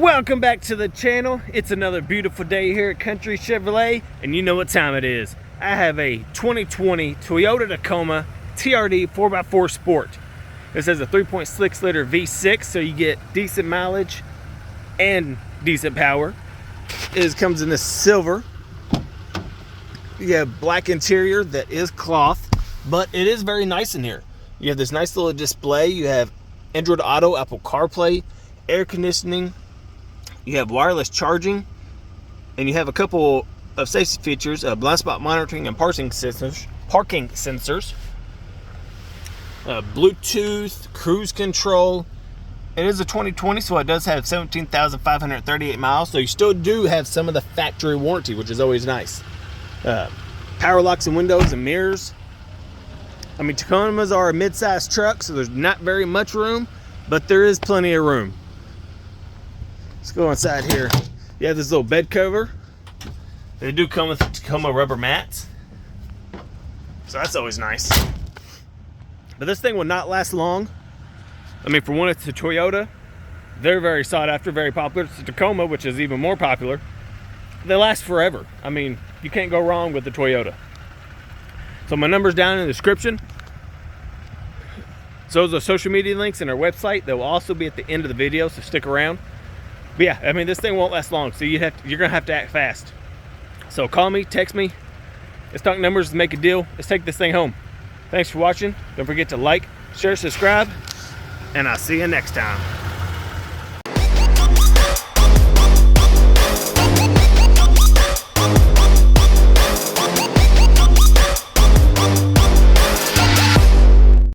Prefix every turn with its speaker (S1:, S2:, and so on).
S1: Welcome back to the channel. It's another beautiful day here at Country Chevrolet, and you know what time it is. I have a 2020 Toyota Tacoma TRD 4x4 Sport. This has a 3.6 liter V6, so you get decent mileage and decent power. It comes in this silver. You have black interior that is cloth, but it is very nice in here. You have this nice little display. You have Android Auto, Apple CarPlay, air conditioning. You have wireless charging, and you have a couple of safety features: blind spot monitoring and parking sensors. Bluetooth, cruise control. It is a 2020, so it does have 17,538 miles. So you still do have some of the factory warranty, which is always nice. Power locks and windows and mirrors. I mean, Tacomas are a mid-sized truck, so there's not very much room, but there is plenty of room. Let's go inside here. You have this little bed cover. They do come with Tacoma rubber mats, so that's always nice. But this thing will not last long. I mean, for one, it's a Toyota. They're very sought after, very popular. It's a Tacoma, which is even more popular. They last forever. I mean, you can't go wrong with the Toyota. So my number's down in the description. So the social media links and our website, they will also be at the end of the video, so stick around. But yeah, I mean, this thing won't last long, so you're gonna have to act fast. So call me, text me. Let's talk numbers, make a deal. Let's take this thing home. Thanks for watching. Don't forget to like, share, subscribe, and I'll see you next time.